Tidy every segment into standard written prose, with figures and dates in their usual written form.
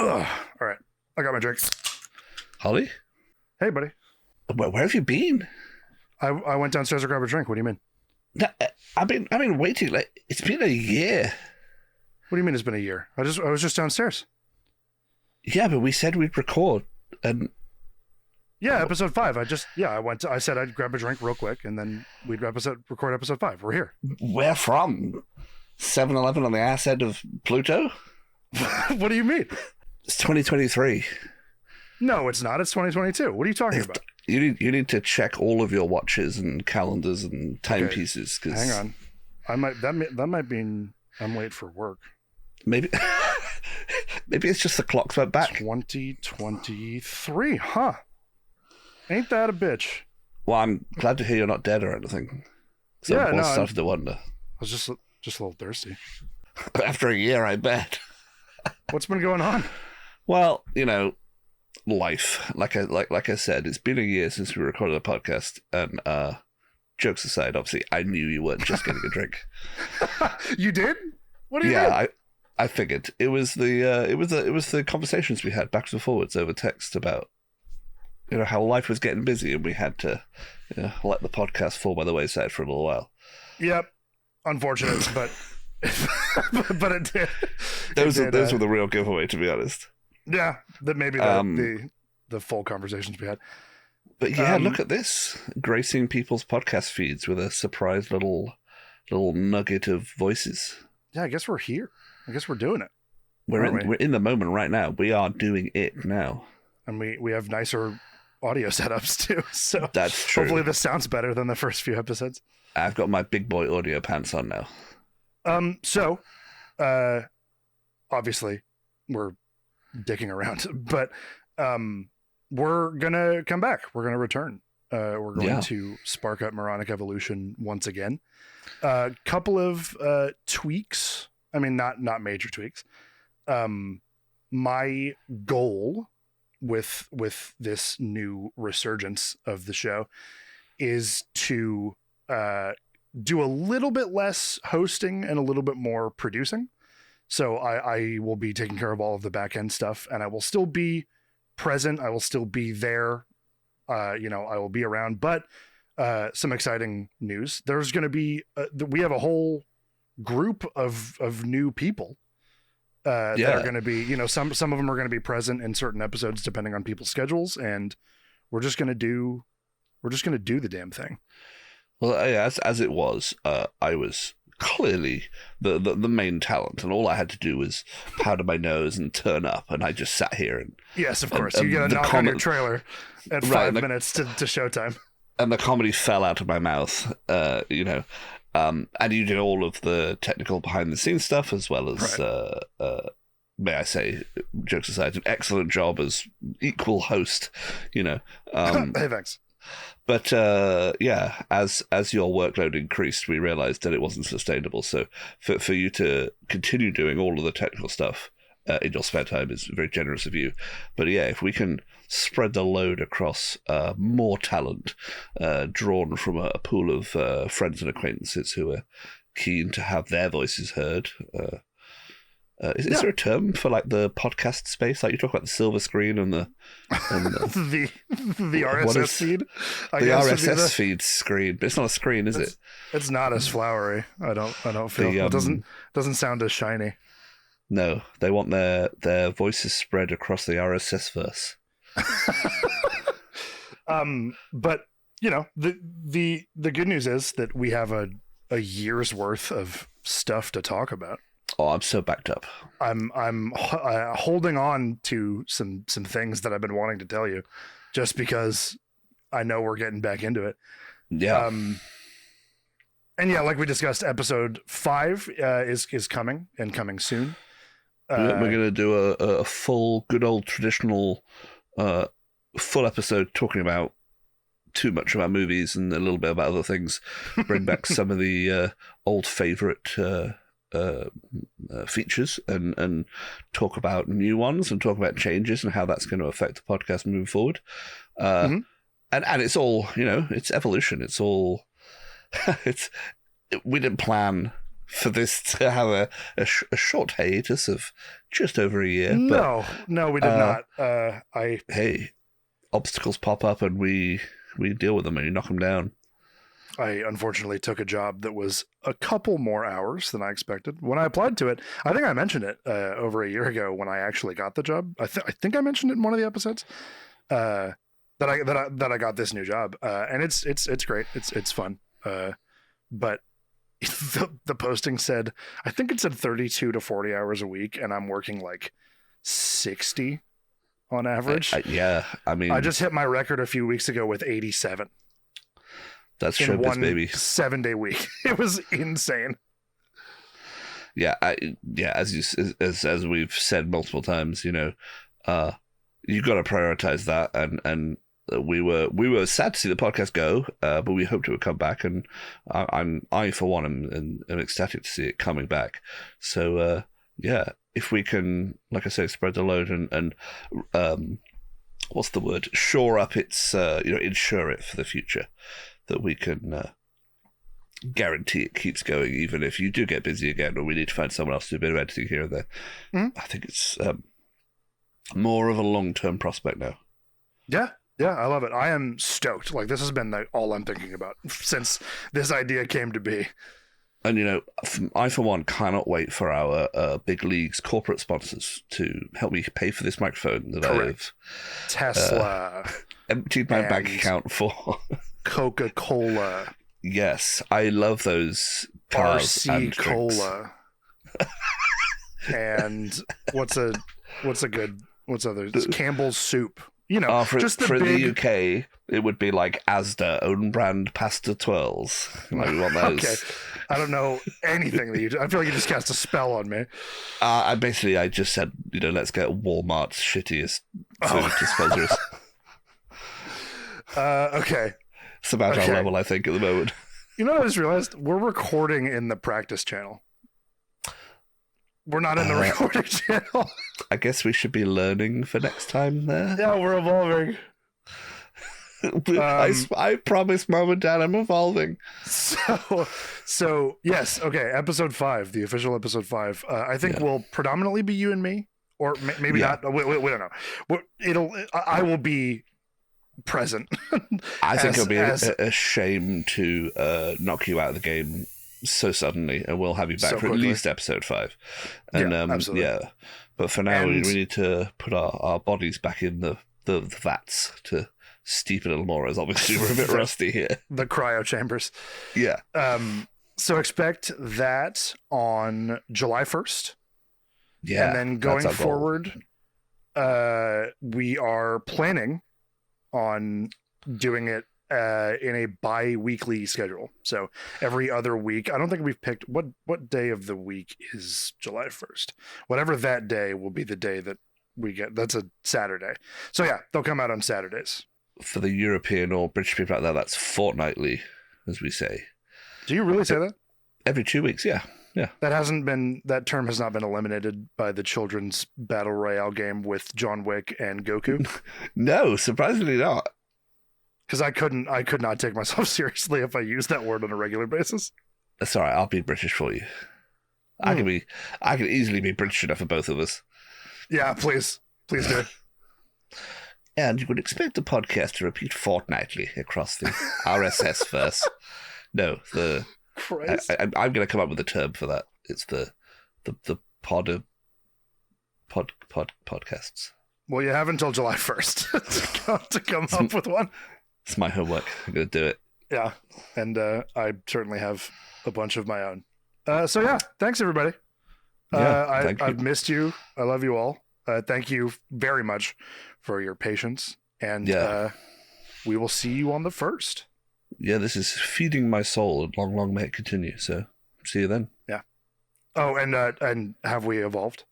Ugh. All right. I got my drink. Holly? Hey, buddy. Where have you been? I went downstairs to grab a drink. What do you mean? No, I've been waiting. Like, it's been a year. What do you mean it's been a year? I was just downstairs. Yeah, but we said we'd record, and yeah, episode 5. I said I'd grab a drink real quick, and then we'd record episode 5. We're here. Where from? 7-Eleven on the ass end of Pluto? What do you mean? It's 2023. No, it's not. It's 2022. What are you talking about? You need to check all of your watches and calendars and timepieces. Okay. Hang on. That might mean I'm late for work. Maybe it's just the clocks went back. 2023, huh? Ain't that a bitch? Well, I'm glad to hear you're not dead or anything. So yeah, I started to wonder. I was just a little thirsty. After a year, I bet. What's been going on? Well, life. Like I said, it's been a year since we recorded a podcast, and jokes aside, obviously, I knew you weren't just getting a drink. You did? What do you mean? Yeah, I figured it was the conversations we had backwards and forwards over text about how life was getting busy, and we had to let the podcast fall by the wayside for a little while. Yep, unfortunate, but but it did. Those were the real giveaway, to be honest. Yeah, that maybe the full conversations we had. But yeah, look at this, gracing people's podcast feeds with a surprise little nugget of voices. Yeah, I guess we're here. I guess we're doing it. We're in the moment right now. We are doing it now. And we have nicer audio setups too. So that's true. Hopefully this sounds better than the first few episodes. I've got my big boy audio pants on now. So obviously we're dicking around, but we're gonna come back. We're gonna return. We're going to spark up Moronic Evolution once again. Couple of tweaks. I mean, not major tweaks. My goal with this new resurgence of the show is to do a little bit less hosting and a little bit more producing. So I will be taking care of all of the back end stuff, and I will still be present. I will still be there. I will be around, but some exciting news. There's going to be, we have a whole group of new people that are going to be, some of them are going to be present in certain episodes depending on people's schedules, and we're just going to do the damn thing. Well, as it was, I was clearly the main talent, and all I had to do was powder my nose and turn up, and I just sat here and yes, of course, you get a knock on your trailer at 5 minutes to showtime, and the comedy fell out of my mouth, and you did all of the technical behind the scenes stuff as well as may I say, jokes aside, an excellent job as equal host, Hey, thanks. But as your workload increased, we realized that it wasn't sustainable. So for you to continue doing all of the technical stuff in your spare time is very generous of you. But yeah, if we can spread the load across more talent drawn from a pool of friends and acquaintances who are keen to have their voices heard. Is there a term for like the podcast space? Like you talk about the silver screen and the the RSS feed. The RSS feed screen, but it's not a screen, is it? It's not as flowery. I don't feel it doesn't sound as shiny. No, they want their voices spread across the RSS verse. But the good news is that we have a year's worth of stuff to talk about. Oh, I'm so backed up. I'm holding on to some things that I've been wanting to tell you, just because I know we're getting back into it. Yeah. And yeah, like we discussed, episode 5 is coming soon. We're going to do a full, good old traditional, full episode talking about too much about movies and a little bit about other things. Bring back some of the old favorite features and talk about new ones and talk about changes and how that's going to affect the podcast moving forward. And it's all, it's evolution. It's all, we didn't plan for this to have a short hiatus of just over a year. No, we did not. Hey, obstacles pop up and we deal with them and you knock them down. I unfortunately took a job that was a couple more hours than I expected. When I applied to it, I think I mentioned it over a year ago when I actually got the job. I think I mentioned it in one of the episodes that I got this new job, and it's great. It's fun, but the posting said, I think it said 32 to 40 hours a week, and I'm working like 60 on average. Yeah, I mean, I just hit my record a few weeks ago with 87. That's in showbiz, one baby. 7-day week. It was insane. Yeah, as we've said multiple times, you know, you got to prioritize that, and we were sad to see the podcast go, but we hoped it would come back, and I for one am ecstatic to see it coming back. So yeah, if we can, like I say, spread the load and what's the word? Shore up its insure it for the future, that we can guarantee it keeps going, even if you do get busy again, or we need to find someone else to do a bit of editing here and there. Mm-hmm. I think it's more of a long-term prospect now. Yeah, I love it. I am stoked. Like, this has been all I'm thinking about since this idea came to be. And, you know, I, for one, cannot wait for our big league's corporate sponsors to help me pay for this microphone that Correct. I've Tesla emptied my bank account for. Coca-Cola. Yes, I love those cars RC and Cola. And what's others? Campbell's Soup. You know, for the UK, it would be like Asda own brand pasta twirls. Like, we want those. Okay, I don't know anything that you do. I feel like you just cast a spell on me. I just said, you know, let's get Walmart's shittiest food disposers. Okay. It's about our level, I think, at the moment. You know what I just realized? We're recording in the practice channel. We're not in the recording channel. I guess we should be learning for next time there. Yeah, we're evolving. I promise, Mom and Dad, I'm evolving. So yes, okay. Episode 5, the official episode 5. I think will predominantly be you and me, or maybe not. We don't know. I will be present. I think it'll be a shame to knock you out of the game so suddenly, and we'll have you back for at least episode 5. And absolutely. But for now, we need to put our bodies back in the vats to steep a little more, as obviously we're a bit rusty here. The cryo chambers. Yeah. So expect that on July 1st. Yeah. And then going forward, we are planning on doing it in a bi-weekly schedule. So every other week. I don't think we've picked what day of the week is July 1st. Whatever that day will be the day that we get. That's a Saturday. So yeah, they'll come out on Saturdays. For the European or British people out there, that's fortnightly, as we say. Do you really say that? Every 2 weeks, yeah. Yeah. That term has not been eliminated by the children's battle royale game with John Wick and Goku. No, surprisingly not. Because I could not take myself seriously if I used that word on a regular basis. That's all right. I'll be British for you. I can easily be British enough for both of us. Yeah, please do. And you would expect the podcast to repeat fortnightly across the RSS verse. No, Christ. I'm going to come up with a term for that. It's the podcasts. Well, you have until July 1st to come up with one. It's my homework. I'm going to do it. Yeah, and I certainly have a bunch of my own. So yeah, thanks everybody. I've missed you. I love you all. Thank you very much for your patience, and we will see you on the 1st. Yeah, this is feeding my soul, and long may it continue. So, see you then. Yeah. Oh, and have we evolved?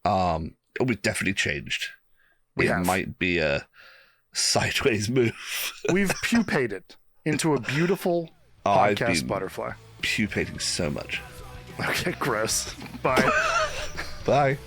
We've definitely changed. It might be a sideways move. We've pupated into a beautiful podcast butterfly. Pupating so much. Okay, gross. Bye. Bye.